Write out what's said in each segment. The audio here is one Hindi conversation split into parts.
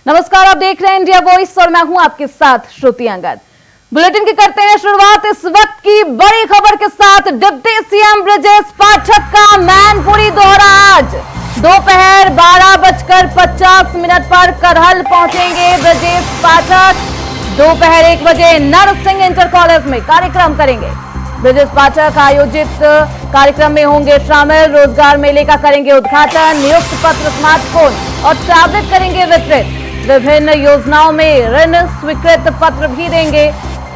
नमस्कार, आप देख रहे हैं इंडिया वॉइस और मैं हूं आपके साथ श्रुति अंगद। बुलेटिन की करते हैं शुरुआत इस वक्त की बड़ी खबर के साथ। डिप्टी सीएम ब्रजेश पाठक का मैनपुरी दौरा आज दोपहर 12:50 पर करहल पहुंचेंगे। ब्रजेश पाठक दोपहर 1 बजे नरसिंह इंटर कॉलेज में कार्यक्रम करेंगे। ब्रजेश पाठक आयोजित कार्यक्रम में होंगे शामिल। रोजगार मेले का करेंगे उद्घाटन। नियुक्त पत्र, स्मार्टफोन और टैबलेट करेंगे वितरित। विभिन्न योजनाओं में ऋण स्वीकृत पत्र भी देंगे।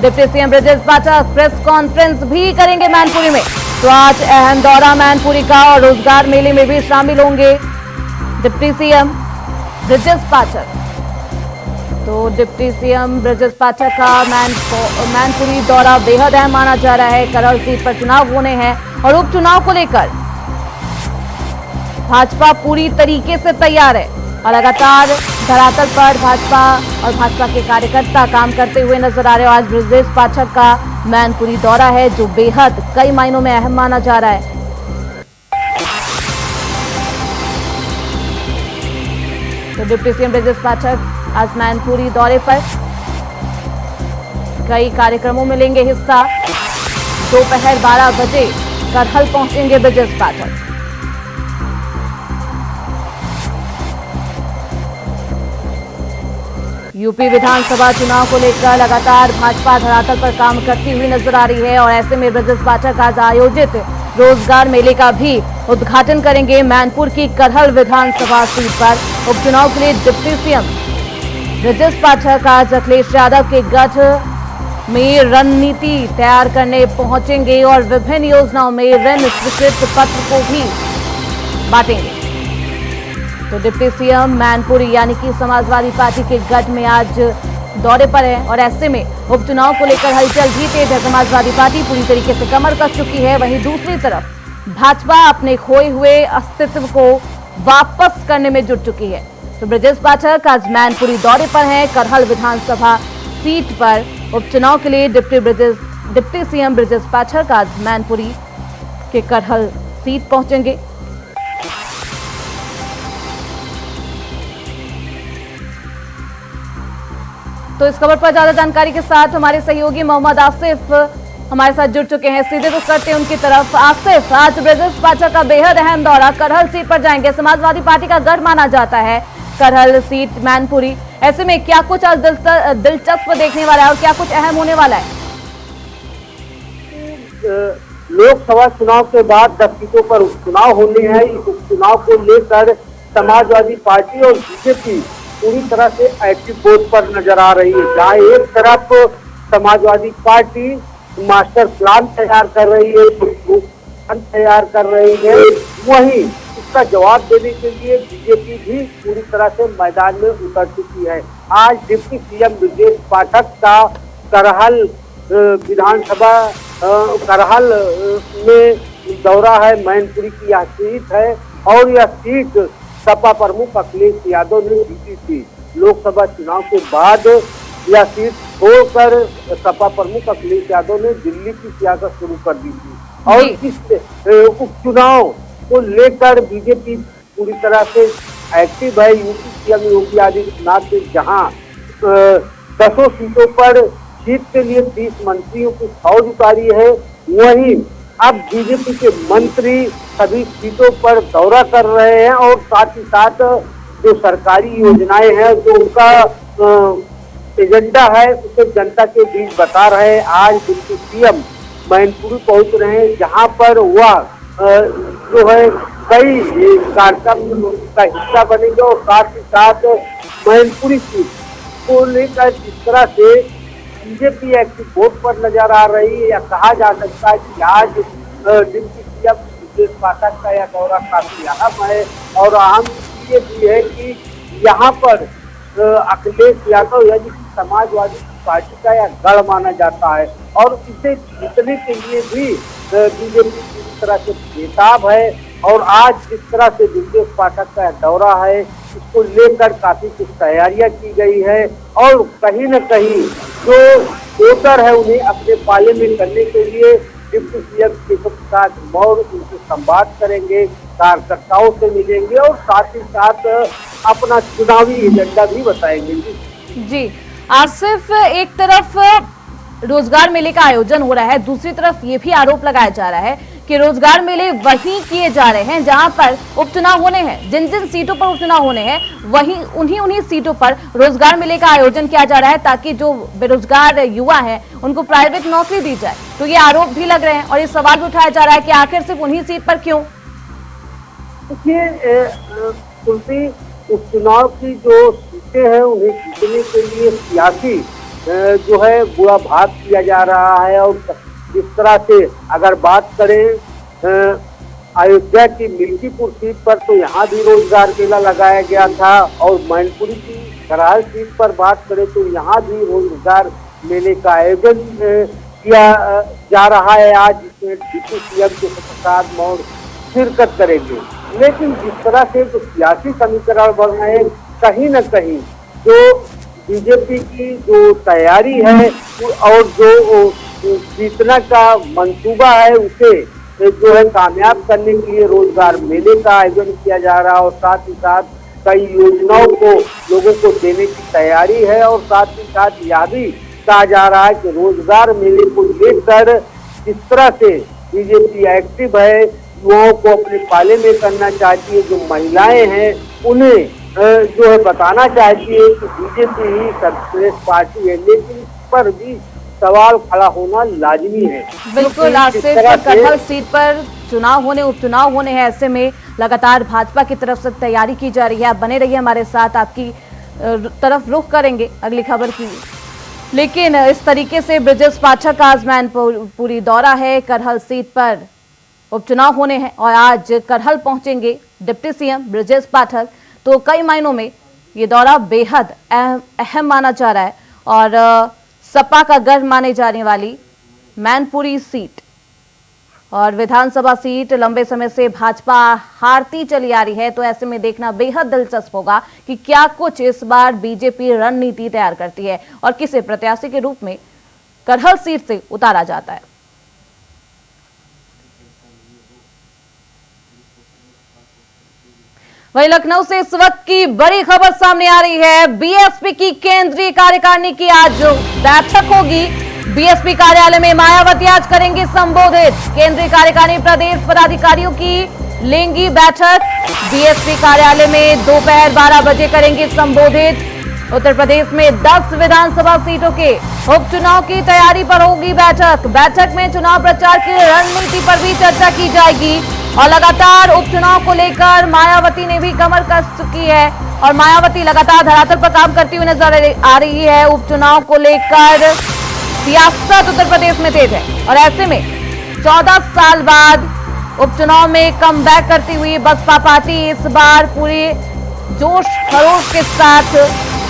Deputy CM Brajesh Pathak press conference भी करेंगे मैनपुरी में। तो आज अहम दौरा मैनपुरी का और रोजगार मेले में भी शामिल होंगे डिप्टी सीएम ब्रजेश पाठक। तो डिप्टी सीएम ब्रजेश पाठक का मैनपुरी दौरा बेहद अहम माना जा रहा है। करहल सीट पर चुनाव होने हैं और उपचुनाव को लेकर भाजपा पूरी तरीके से तैयार है और लगातार धरातल पर भाजपा और भाजपा के कार्यकर्ता काम करते हुए नजर आ रहे हैं। आज ब्रजेश पाठक का मैनपुरी दौरा है जो बेहद कई मायनों में अहम माना जा रहा है। तो डिप्टी सीएम ब्रजेश पाठक आज मैनपुरी दौरे पर कई कार्यक्रमों में लेंगे हिस्सा। दोपहर 12 बजे करहल पहुंचेंगे ब्रजेश पाठक। यूपी विधानसभा चुनाव को लेकर लगातार भाजपा धरातल पर काम करती हुई नजर आ रही है और ऐसे में ब्रजेश पाठक आज आयोजित रोजगार मेले का भी उद्घाटन करेंगे। मैनपुर की करहल विधानसभा सीट पर उपचुनाव के लिए डिप्टी सीएम ब्रजेश पाठक आज अखिलेश यादव के गढ़ में रणनीति तैयार करने पहुंचेंगे और विभिन्न योजनाओं में ऋण स्वीकृत पत्र को भी बांटेंगे। तो डिप्टी सीएम मैनपुरी यानी कि समाजवादी पार्टी के गढ़ में आज दौरे पर है और ऐसे में उपचुनाव को लेकर हलचल भी तेज है। समाजवादी पार्टी पूरी तरीके से कमर कस चुकी है। वहीं दूसरी तरफ भाजपा अपने खोए हुए अस्तित्व को वापस करने में जुट चुकी है। तो ब्रजेश पाठक आज मैनपुरी दौरे पर हैं। करहल विधानसभा सीट पर उपचुनाव के लिए डिप्टी सीएम ब्रजेश पाठक आज मैनपुरी के करहल सीट पहुंचेंगे। तो इस खबर पर ज्यादा जानकारी के साथ हमारे सहयोगी मोहम्मद आसिफ हमारे साथ जुड़ चुके हैं। सीधे रुख करते हैं उनकी तरफ। आसिफ, आज ब्रजेश पाठक का बेहद अहम दौरा, करहल सीट पर जाएंगे। समाजवादी पार्टी का गढ़ माना जाता है करहल सीट मैनपुरी। ऐसे में क्या कुछ आज दिलचस्प देखने वाला है और क्या कुछ अहम होने वाला है? लोकसभा चुनाव के बाद 10 सीटों पर उपचुनाव होने हैं। इस उपचुनाव को लेकर समाजवादी पार्टी और बीजेपी पूरी तरह से एक्टिव बोर्ड पर नजर आ रही है। जहाँ एक तरफ समाजवादी पार्टी मास्टर प्लान तैयार कर रही है, तैयार कर रही है, वहीं इसका जवाब देने के लिए बीजेपी भी पूरी तरह से मैदान में उतर चुकी है। आज डिप्टी सीएम ब्रजेश पाठक का करहल विधानसभा करहल में दौरा है। मैनपुरी की यह सीट है और यह सीट सपा प्रमुख अखिलेश यादव ने जीती थी। लोकसभा चुनाव के बाद यह सीट छोड़कर सपा प्रमुख अखिलेश यादव ने दिल्ली की सियासत शुरू कर दी थी और इस उपचुनाव को लेकर बीजेपी पूरी तरह से एक्टिव है। यूपी सीएम योगी आदित्यनाथ ने जहां 10 सीटों पर जीत के लिए 30 मंत्रियों की फौज उतारी है, वहीं अब बीजेपी के मंत्री सभी सीटों पर दौरा कर रहे हैं और साथ ही साथ जो सरकारी योजनाएं हैं, जो उनका एजेंडा है, उसे जनता के बीच बता रहे हैं। आज डिप्टी सीएम मैनपुरी पहुंच रहे हैं, जहां पर वह जो है कई कार्यक्रम का हिस्सा बनेंगे और साथ ही साथ मैनपुरी सीट को लेकर जिस तरह से बीजेपी एक्टिव बोर्ड पर नजर आ रही है, या कहा जा सकता है कि आज डिप्टी सीएम ब्रजेश पाठक का यह दौरा काफी अहम है और अहम ये भी है कि यहाँ पर अखिलेश यादव यानी कि समाजवादी पार्टी का यह गढ़ माना जाता है और इसे जीतने के लिए भी बीजेपी पूरी तरह से बेताब है। और आज जिस तरह से ब्रजेश पाठक का दौरा है, इसको लेकर काफी कुछ तैयारियां की गई है और कहीं न कहीं जो वोटर है उन्हें अपने पाले में करने के लिए डिप्टी सीएम केशव प्रसाद मौर्य उनसे संवाद करेंगे, कार्यकर्ताओं से मिलेंगे और साथ ही साथ अपना चुनावी एजेंडा भी बताएंगे। जी आसिफ, एक तरफ रोजगार मेले का आयोजन हो रहा है, दूसरी तरफ ये भी आरोप लगाया जा रहा है कि रोजगार मेले वही किए जा रहे हैं जहां पर उपचुनाव होने हैं। जिन जिन सीटों पर उपचुनाव होने हैं वहीं उन्हीं सीटों पर रोजगार मेले का आयोजन किया जा रहा है ताकि जो बेरोजगार युवा हैं उनको प्राइवेट नौकरी दी जाए। तो ये आरोप भी लग रहे हैं और ये सवाल भी उठाया जा रहा है कि आखिर सिर्फ उन्हीं सीट पर क्यों। देखिए तुलसी, उपचुनाव की जो सीटें हैं उन्हें जीतने के लिए सियासी जो है बुरा भाग किया जा रहा है। और इस तरह से अगर बात करें अयोध्या की मिल्कीपुर सीट पर तो यहाँ भी रोजगार मेला लगाया गया था और मैनपुरी की करहाल सीट पर बात करें तो यहाँ भी रोजगार मेले का आयोजन किया जा रहा है आज, जिसमें डिप्टी सीएम केशव प्रसाद मौर्य शिरकत करेंगे। लेकिन जिस तरह से जो सियासी समीकरण बन रहे हैं, कहीं न कहीं जो बीजेपी की जो तैयारी है और जो जीतना का मंसूबा है उसे जो है कामयाब करने के लिए रोजगार मेले का आयोजन किया जा रहा है और साथ ही साथ कई योजनाओं को लोगों को देने की तैयारी है। और साथ ही साथ यह भी कहा जा रहा है कि रोजगार मेले को लेकर जिस तरह से बीजेपी एक्टिव है, युवाओं को अपने पाले में करना चाहती है, जो महिलाएं हैं उन्हें जो है बताना चाहती है कि बीजेपी ही सर्वश्रेष्ठ पार्टी है, लेकिन इस पर भी सवाल खड़ा होना लाजमी है। बिल्कुल आसिफ, करहल सीट पर चुनाव होने उपचुनाव होने हैं, ऐसे में लगातार भाजपा की तरफ से तैयारी की जा रही है। आप बने रहिए हमारे साथ, आपकी तरफ रुख करेंगे अगली खबर की। लेकिन इस तरीके से ब्रजेश पाठक का आज मैनपुरी दौरा है, करहल सीट पर उपचुनाव होने हैं और आज करहल पहुंचेंगे डिप्टी सीएम ब्रजेश पाठक। तो कई मायनों में ये दौरा बेहद अहम माना जा रहा है और सपा का गर्व माने जाने वाली मैनपुरी सीट और विधानसभा सीट लंबे समय से भाजपा हारती चली आ रही है। तो ऐसे में देखना बेहद दिलचस्प होगा कि क्या कुछ इस बार बीजेपी रणनीति तैयार करती है और किसे प्रत्याशी के रूप में करहल सीट से उतारा जाता है। वहीं लखनऊ से इस वक्त की बड़ी खबर सामने आ रही है। बीएसपी की केंद्रीय कार्यकारिणी की आज बैठक होगी। बीएसपी कार्यालय में मायावती आज करेंगी संबोधित। केंद्रीय कार्यकारिणी प्रदेश पदाधिकारियों की लेंगी बैठक। बीएसपी कार्यालय में दोपहर 12 बजे करेंगी संबोधित। उत्तर प्रदेश में 10 विधानसभा सीटों के उपचुनाव की तैयारी पर होगी बैठक। बैठक में चुनाव प्रचार की रणनीति पर भी चर्चा की जाएगी और लगातार उपचुनाव को लेकर मायावती ने भी कमर कस चुकी है और मायावती लगातार धरातल पर काम करती हुई नजर आ रही है। उपचुनाव को लेकर सियासत उत्तर प्रदेश में तेज है और ऐसे में 14 साल बाद उपचुनाव में कमबैक करती हुई बसपा पार्टी इस बार पूरे जोश खरोश के साथ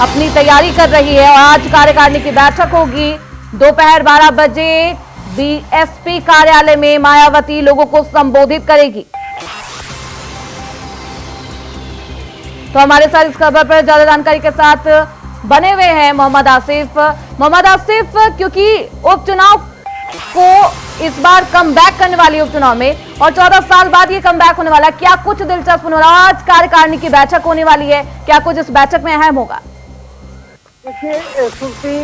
अपनी तैयारी कर रही है और आज कार्यकारिणी की बैठक होगी। दोपहर 12 बजे बीएसपी कार्यालय में मायावती लोगों को संबोधित करेगी। तो हमारे साथ इस खबर पर ज्यादा जानकारी के साथ बने हुए हैं मोहम्मद आसिफ। मोहम्मद आसिफ, क्योंकि उपचुनाव को इस बार कमबैक करने वाली उपचुनाव में और 14 साल बाद ये कमबैक होने वाला है, क्या कुछ दिलचस्प होने वाला है? आज कार्यकारिणी की बैठक होने वाली है, क्या कुछ इस बैठक में अहम होगा? देखिए सुर्खी,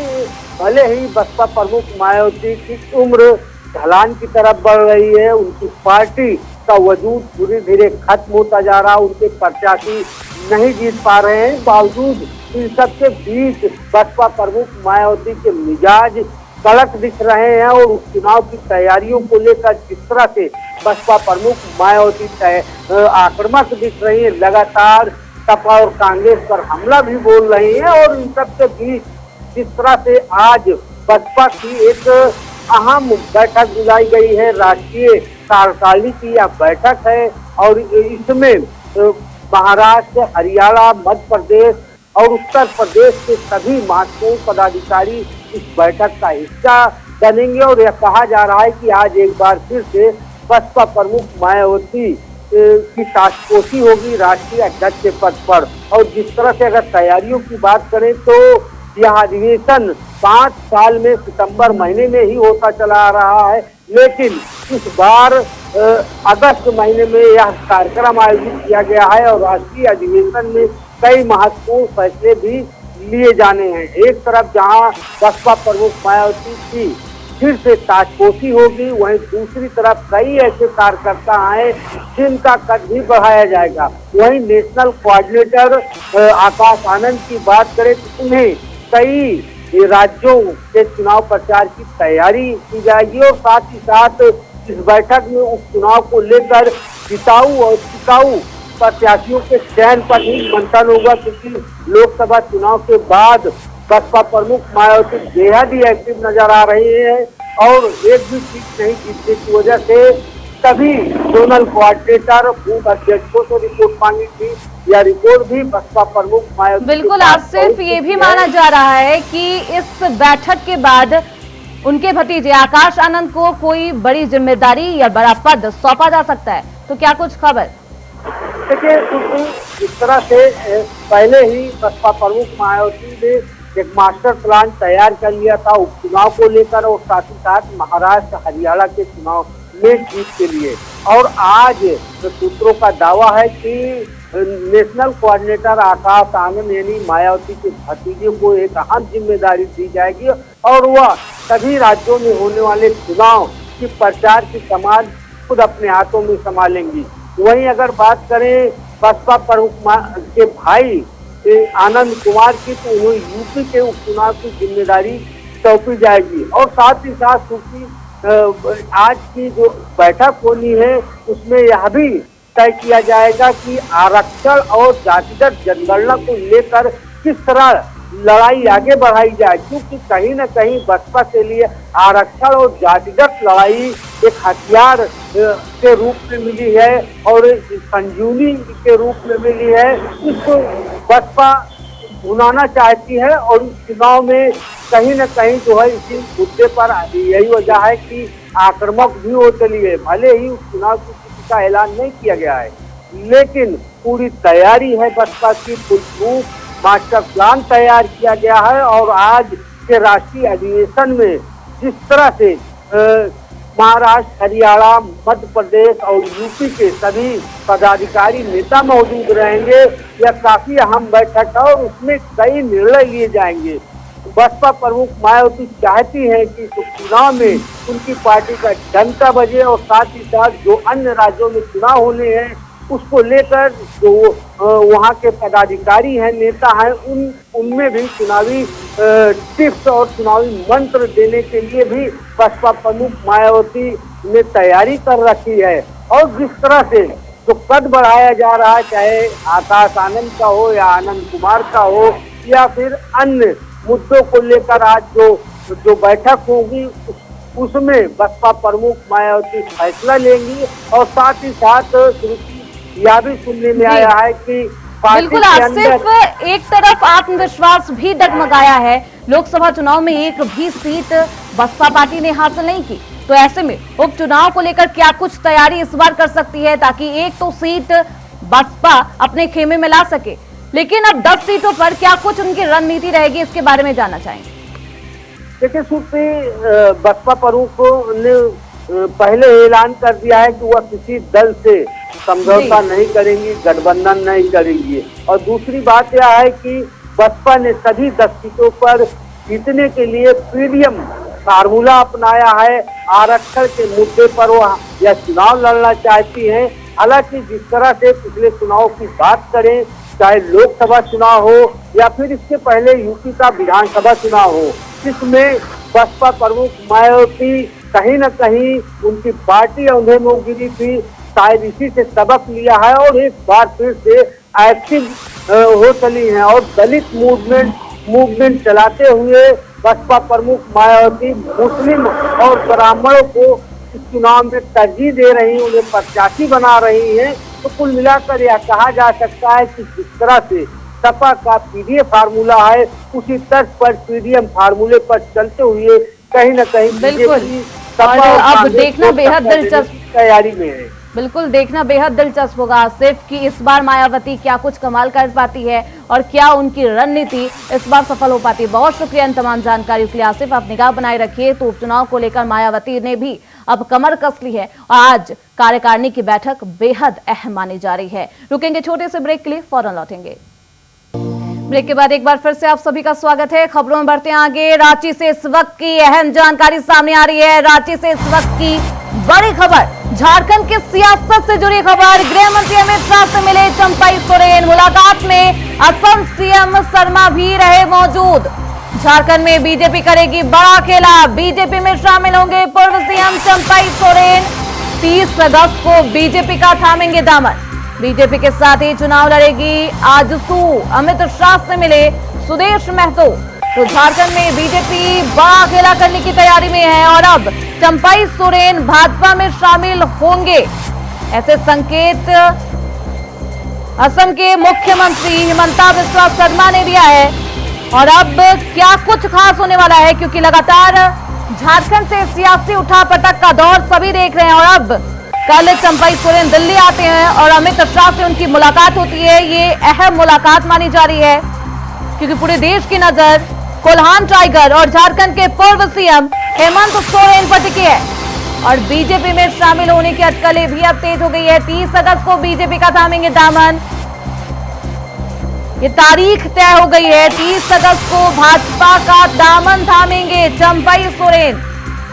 भले ही बसपा प्रमुख मायावती की उम्र ढलान की तरफ बढ़ रही है, उनकी पार्टी का वजूद धीरे धीरे खत्म होता जा रहा है, उनके प्रत्याशी नहीं जीत पा रहे हैं, बावजूद इन सबके बीच बसपा प्रमुख मायावती के मिजाज कड़क दिख रहे हैं और उपचुनाव की तैयारियों को लेकर जिस तरह से बसपा प्रमुख मायावती आक्रामक दिख रही है, लगातार सपा और कांग्रेस पर हमला भी बोल रही है और इन सबके बीच जिस तरह से आज बसपा की एक अहम बैठक बुलाई गई है, राष्ट्रीय कार्यकारिणी की यह बैठक है और इसमें महाराष्ट्र, हरियाणा, मध्य प्रदेश और उत्तर प्रदेश के सभी महत्वपूर्ण पदाधिकारी इस बैठक का हिस्सा बनेंगे और यह कहा जा रहा है कि आज एक बार फिर से बसपा प्रमुख मायावती की ताजपोशी होगी राष्ट्रीय अध्यक्ष के पद पर। और जिस तरह से अगर तैयारियों की बात करें तो यह अधिवेशन 5 साल में सितंबर महीने में ही होता चला आ रहा है, लेकिन इस बार अगस्त महीने में यह कार्यक्रम आयोजित किया गया है और राष्ट्रीय अधिवेशन में कई महत्वपूर्ण फैसले भी लिए जाने हैं। एक तरफ जहां बसपा प्रमुख मायावती की फिर से ताजपोशी होगी, वहीं दूसरी तरफ कई ऐसे कार्यकर्ता हैं जिनका कद भी बढ़ाया जाएगा। वहीं नेशनल कोऑर्डिनेटर आकाश आनंद की बात करें तो उन्हें कई राज्यों के चुनाव प्रचार की तैयारी की जाएगी और साथ ही साथ इस बैठक में उपचुनाव को लेकर जिताऊ और टिकाऊ प्रत्याशियों के चयन पर ही मंथन होगा, क्योंकि लोकसभा चुनाव के बाद बसपा प्रमुख मायावती बेहद ही एक्टिव नजर आ रही है और एक भी सीट नहीं जीतने की वजह से तभी जोनल कोऑर्डिनेटर बूथ अध्यक्षों से रिपोर्ट मांगी थी। यह रिपोर्ट भी बसपा प्रमुख मायावती बिल्कुल आसिफ, ये भी माना जा रहा है कि इस बैठक के बाद उनके भतीजे आकाश आनंद को कोई बड़ी जिम्मेदारी या बड़ा पद सौंपा जा सकता है, तो क्या कुछ खबर? देखिए, इस तरह से पहले ही बसपा प्रमुख मायावती ने एक मास्टर प्लान तैयार कर लिया था उपचुनाव को लेकर और साथ ही साथ महाराष्ट्र हरियाणा के चुनाव में जीत के लिए। और आज सूत्रों का दावा है कि नेशनल कोऑर्डिनेटर आकाश आनंद यानी मायावती के भतीजे को एक अहम जिम्मेदारी दी जाएगी और वह सभी राज्यों में होने वाले चुनाव की प्रचार की कमान खुद अपने हाथों में संभालेंगी। वहीं अगर बात करें बसपा प्रमुख के भाई आनंद कुमार की, तो उन्हें यूपी के उपचुनाव की जिम्मेदारी सौंपी जाएगी और साथ ही साथ क्योंकि आज की जो बैठक होनी है उसमें यह भी तय किया जाएगा कि आरक्षण और जातिगत जनगणना को लेकर किस तरह लड़ाई आगे बढ़ाई जाए, क्योंकि कहीं न कहीं बसपा के लिए आरक्षण और जातिगत लड़ाई एक हथियार के रूप में मिली है और संजीवनी के रूप में मिली है। इसको बसपा भुनाना चाहती है और इस चुनाव में कहीं न कहीं जो है इसी मुद्दे पर यही वजह है कि आक्रामक भी हो चली है। भले ही उस चुनाव की स्थिति का ऐलान नहीं किया गया है, लेकिन पूरी तैयारी है बसपा की, फुलप्रूफ मास्टर प्लान तैयार किया गया है और आज के राष्ट्रीय अधिवेशन में जिस तरह से महाराष्ट्र, हरियाणा, मध्य प्रदेश और यूपी के सभी पदाधिकारी नेता मौजूद रहेंगे, यह काफी अहम बैठक है और उसमें कई निर्णय लिए जाएंगे। बसपा प्रमुख मायावती चाहती है कि चुनाव में उनकी पार्टी का डंका बजे और साथ ही साथ जो अन्य राज्यों में चुनाव होने हैं उसको लेकर जो वहाँ के पदाधिकारी हैं, नेता हैं, उनमें भी चुनावी टिप्स और चुनावी मंत्र देने के लिए भी बसपा प्रमुख मायावती ने तैयारी कर रखी है। और जिस तरह से जो कद बढ़ाया जा रहा है, चाहे आकाश आनंद का हो या आनंद कुमार का हो या फिर अन्य मुद्दों को लेकर आज जो बैठक होगी उसमें बसपा प्रमुख मायावती फैसला लेंगी और साथ ही साथ यह भी सुनने में आया है कि बिल्कुल आसिफ, एक तरफ आत्मविश्वास भी डगमगाया है, लोकसभा चुनाव में एक भी सीट बसपा पार्टी ने हासिल नहीं की, तो ऐसे में उपचुनाव को लेकर क्या कुछ तैयारी इस बार कर सकती है ताकि एक तो सीट बसपा अपने खेमे में ला सके, लेकिन अब 10 सीटों पर क्या कुछ उनकी रणनीति रहेगी, इसके बारे में जानना चाहेंगे। देखिए सूत्री, बसपा प्रमुख ने पहले ऐलान कर दिया है कि वह किसी दल से समझौता नहीं करेंगी, गठबंधन नहीं करेंगी। और दूसरी बात यह है कि बसपा ने सभी 10 सीटों पर जीतने के लिए प्रीमियम फार्मूला अपनाया है। आरक्षण के मुद्दे पर वह यह चुनाव लड़ना चाहती है। हालांकि जिस तरह से पिछले चुनाव की बात करें, चाहे लोकसभा चुनाव हो या फिर इसके पहले यूपी का विधानसभा चुनाव हो, इसमें बसपा प्रमुख मायावती कहीं न कहीं उनकी पार्टी अंधे मुंह गिरी थी, शायद इसी से सबक लिया है और एक बार फिर से एक्टिव हो चली हैं और दलित मूवमेंट चलाते हुए बसपा प्रमुख मायावती मुस्लिम और ब्राह्मणों को इस चुनाव में तरजीह दे रही, उन्हें प्रत्याशी बना रही हैं। तो कुल मिलाकर यह कहा जा सकता है कि जिस तरह से सपा का पीडीए फार्मूला है, उसी तर्ज पर पीडीएम फार्मूले पर चलते हुए कहीं न कहीं बिल्कुल अब देखना बेहद दिलचस्प तैयारी में है। बिल्कुल देखना बेहद दिलचस्प होगा आसिफ कि इस बार मायावती क्या कुछ कमाल कर पाती है और क्या उनकी रणनीति इस बार सफल हो पाती है। बहुत शुक्रिया इन तमाम जानकारियों के लिए आसिफ, आप निगाह बनाए रखिए। तो उपचुनाव को लेकर मायावती ने भी अब कमर कस ली है और आज कार्यकारिणी की बैठक बेहद अहम मानी जा रही है। रुकेंगे छोटे से ब्रेक के लिए, फौरन लौटेंगे। ब्रेक के बाद एक बार फिर से आप सभी का स्वागत है। खबरों में बढ़ते हैं आगे। रांची से इस वक्त की अहम जानकारी सामने आ रही है। रांची से इस वक्त की बड़ी खबर, झारखंड की सियासत से जुड़ी खबर। गृह मंत्री अमित शाह से मिले चंपाई सोरेन। मुलाकात में असम सीएम शर्मा भी रहे मौजूद। झारखंड में बीजेपी करेगी बड़ा खेला। बीजेपी में शामिल होंगे पूर्व सीएम चंपाई सोरेन। 30 अगस्त को बीजेपी का थामेंगे दामन। बीजेपी के साथ ही चुनाव लड़ेगी आजसू। अमित शाह से मिले सुदेश महतो। तो झारखंड में बीजेपी बड़ा खेला करने की तैयारी में है और अब चंपाई सोरेन भाजपा में शामिल होंगे, ऐसे संकेत असम के मुख्यमंत्री हिमंता बिस्वा शर्मा ने दिया है। और अब क्या कुछ खास होने वाला है, क्योंकि लगातार झारखंड से सियासी उठापटक का दौर सभी देख रहे हैं। और अब कल चंपाई सोरेन दिल्ली आते हैं और अमित शाह से उनकी मुलाकात होती है। ये अहम मुलाकात मानी जा रही है, क्योंकि पूरे देश की नजर कोल्हान टाइगर और झारखंड के पूर्व सीएम हेमंत सोरेन पर टिकी है। और बीजेपी में शामिल होने की अटकलें भी अब तेज हो गई है। 30 अगस्त को बीजेपी का थामेंगे दामन, ये तारीख तय हो गई है। 30 अगस्त को भाजपा का दामन थामेंगे चंपाई सोरेन।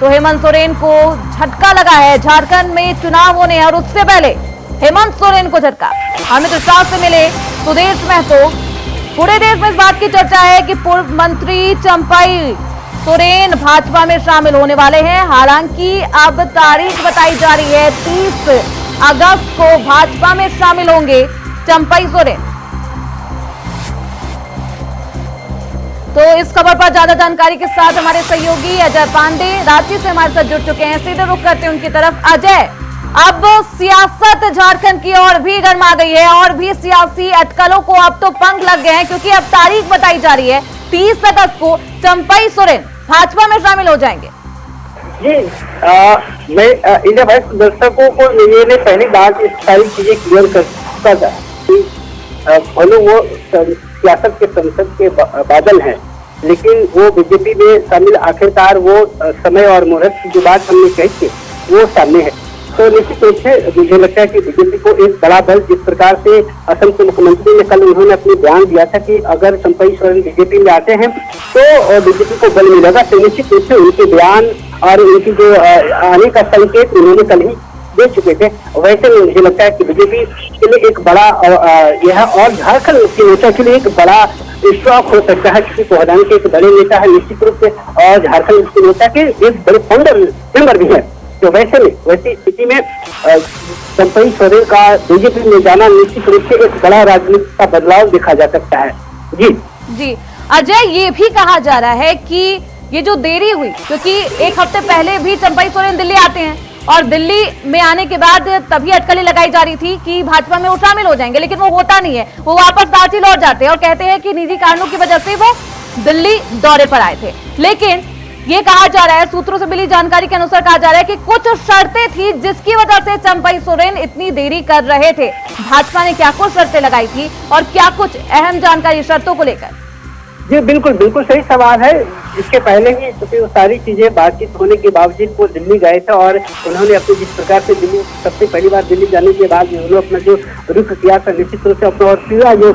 तो हेमंत सोरेन को झटका लगा है, झारखंड में चुनाव होने हैं और उससे पहले हेमंत सोरेन को झटका। अमित शाह से मिले सुदेश महतो। पूरे देश में इस बात की चर्चा है कि पूर्व मंत्री चंपाई सोरेन भाजपा में शामिल होने वाले हैं। हालांकि अब तारीख बताई जा रही है 30 अगस्त को भाजपा में शामिल होंगे चंपाई सोरेन। तो इस खबर पर ज्यादा जानकारी के साथ हमारे सहयोगी अजय पांडे रांची से हमारे साथ जुड़ चुके हैं। सीधे रुख करते हैं उनकी तरफ। अजय, अब सियासत झारखंड की और भी गर्मा गई है और भी सियासी अटकलों को अब तो पंख लग गए हैं, क्योंकि अब तारीख बताई जा रही है 30 अगस्त को चंपाई सोरेन भाजपा में शामिल हो जाएंगे। जी, मैं इंडिया वाइस दर्शकों को ये पहली बात इस सारी चीजें क्लियर कर चुका था कि भले वो सियासत के संसद के बादल हैं, लेकिन वो बीजेपी में शामिल आखिरकार वो समय और मुहूर्त की जो बात हमने कही थी वो सामने है। तो निश्चित रूप से मुझे लगता है कि बीजेपी को एक बड़ा बल, जिस प्रकार से असम के मुख्यमंत्री ने कल उन्होंने अपने बयान दिया था कि अगर चंपाई सोरेन बीजेपी में आते हैं तो बीजेपी को बल मिलेगा, तो निश्चित रूप से उनके बयान और उनकी जो आने का संकेत उन्होंने कल ही दे चुके थे। वैसे मुझे लगता है कि बीजेपी के लिए एक बड़ा यह और झारखंड की नेता के लिए एक बड़ा शौक हो सकता है, क्योंकि कोहरान के एक बड़े नेता है निश्चित रूप से, और झारखंड के नेता के एक बड़े फाउंडर मेंबर भी है। तो वैसी स्थिति में चंपाई सोरेन का बीजेपी में जाना निश्चित रूप से एक बड़ा राजनीतिक का बदलाव देखा जा सकता है। जी अजय, ये भी कहा जा रहा है कि ये जो देरी हुई, क्योंकि एक हफ्ते पहले भी चंपाई सोरेन दिल्ली आते हैं और दिल्ली में आने के बाद तभी अटकलें लगाई जा रही थी कि भाजपा में वो शामिल हो जाएंगे, लेकिन वो होता नहीं है। वो वापस रांची लौट जाते हैं और कहते हैं कि निजी कारणों की वजह से वो दिल्ली दौरे पर आए थे। लेकिन ये कहा जा रहा है, सूत्रों से मिली जानकारी के अनुसार कहा जा रहा है कि कुछ शर्तें थी जिसकी वजह से चंपाई सोरेन इतनी देरी कर रहे थे। भाजपा ने क्या कुछ शर्तें लगाई थी और क्या कुछ अहम जानकारी शर्तों को लेकर? जी बिल्कुल सही सवाल है। इसके पहले ही क्योंकि वो सारी चीजें बातचीत होने के बावजूद वो दिल्ली गए थे और उन्होंने अपने जिस प्रकार से दिल्ली सबसे पहली बार दिल्ली जाने के बाद उन्होंने अपना जो रुख किया था निश्चित रूप से अपना और पूरा जो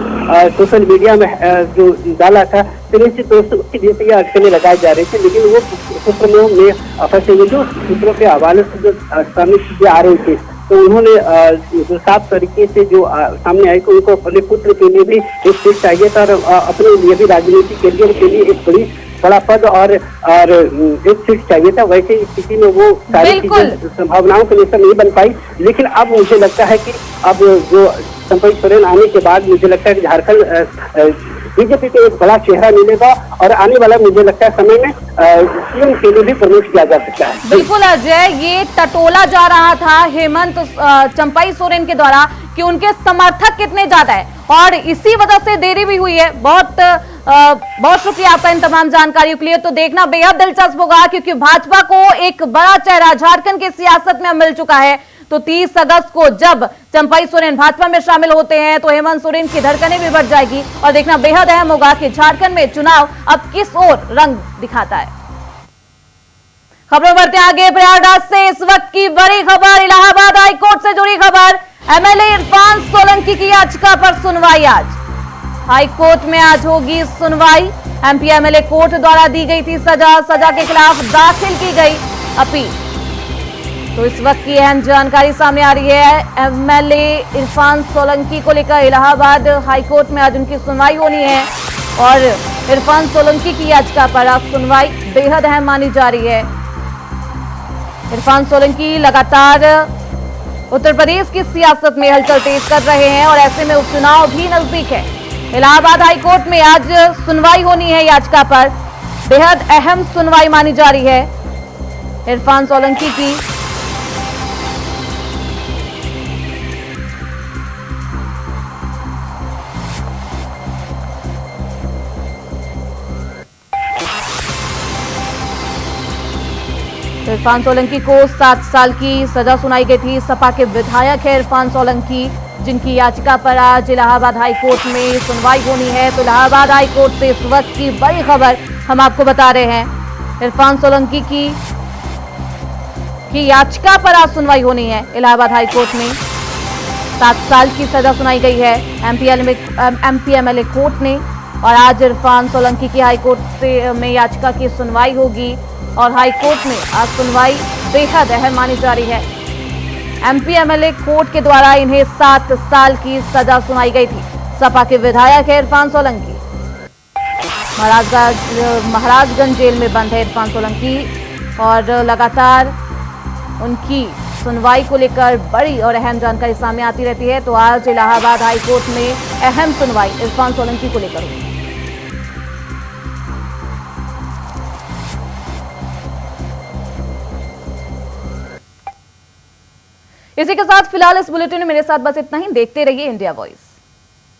सोशल मीडिया में जो डाला था, तो निश्चित रूप से उसकी जैसे ये अटकलें लगाई जा रही थी। लेकिन वो सूत्रों में फंसे हुए जो सूत्रों के हवाले से जो सामने चीजें आ रही थी, तो उन्होंने जो साफ तरीके से जो सामने आई कि उनको अपने पुत्र के लिए भी एक सीट चाहिए था और अपने लिए भी राजनीतिक करियर के लिए एक बड़ा पद और एक सीट चाहिए था। वैसे स्थिति में वो सारी चीजें संभावनाओं के अनुसार नहीं बन पाई। लेकिन अब मुझे लगता है कि अब जो चंपाई सोरेन आने के बाद मुझे लगता है कि झारखंड बीजेपी को एक बड़ा चेहरा मिलेगा और आने वाला मुझे लगता है समय में सीएम के लिए भी प्रमोट किया जा सकता है। बिल्कुल अजय, ये टटोला जा रहा था हेमंत चंपाई सोरेन के द्वारा कि उनके समर्थक कितने ज्यादा है और इसी वजह से देरी भी हुई है। बहुत शुक्रिया आपका इन तमाम जानकारियों के लिए। तो देखना बेहद दिलचस्प होगा, क्योंकि भाजपा को एक बड़ा चेहरा झारखंड की सियासत में मिल चुका है। तो 30 अगस्त को जब चंपाई सोरेन भाजपा में शामिल होते हैं तो हेमंत सोरेन की धड़कनें भी बढ़ जाएगी और देखना बेहद अहम होगा कि झारखंड में चुनाव अब किस ओर रंग दिखाता है। खबरों बढ़ते आगे। प्रयागराज से इस वक्त की बड़ी खबर, इलाहाबाद हाईकोर्ट से जुड़ी खबर। एमएलए इरफान सोलंकी की याचिका पर सुनवाई आज हाईकोर्ट में आज होगी सुनवाई। एमपी एमएलए कोर्ट द्वारा दी गई थी सजा के खिलाफ दाखिल की गई अपील। तो इस वक्त की अहम जानकारी सामने आ रही है। एमएलए इरफान सोलंकी को लेकर इलाहाबाद हाईकोर्ट में आज उनकी सुनवाई होनी है और इरफान सोलंकी की याचिका पर आज सुनवाई बेहद अहम मानी जा रही है। इरफान सोलंकी लगातार उत्तर प्रदेश की सियासत में हलचल तेज कर रहे हैं और ऐसे में उपचुनाव भी नजदीक है। इलाहाबाद हाईकोर्ट में आज सुनवाई होनी है याचिका पर। बेहद अहम सुनवाई मानी जा रही है इरफान सोलंकी की। इरफान सोलंकी को 7 साल की सजा सुनाई गई थी। सपा के विधायक है इरफान सोलंकी, जिनकी याचिका पर आज इलाहाबाद हाईकोर्ट में सुनवाई होनी है। तो इलाहाबाद हाईकोर्ट से इस वक्त की बड़ी खबर हम आपको बता रहे हैं। इरफान सोलंकी की याचिका पर आज सुनवाई होनी है इलाहाबाद हाईकोर्ट में। 7 साल की सजा सुनाई गई है एमपी एमएलए कोर्ट ने और आज इरफान सोलंकी की हाईकोर्ट में याचिका की सुनवाई होगी और हाईकोर्ट में आज सुनवाई बेहद अहम मानी जा रही है। एमपी एमएलए कोर्ट के द्वारा इन्हें 7 साल की सजा सुनाई गई थी। सपा के विधायक है इरफान सोलंकी। महाराजगंज जेल में बंद है इरफान सोलंकी और लगातार उनकी सुनवाई को लेकर बड़ी और अहम जानकारी सामने आती रहती है। तो आज इलाहाबाद हाईकोर्ट में अहम सुनवाई इरफान सोलंकी को लेकर हुई। इसी के साथ फिलहाल इस बुलेटिन में मेरे साथ बस इतना ही। देखते रहिए इंडिया वॉइस।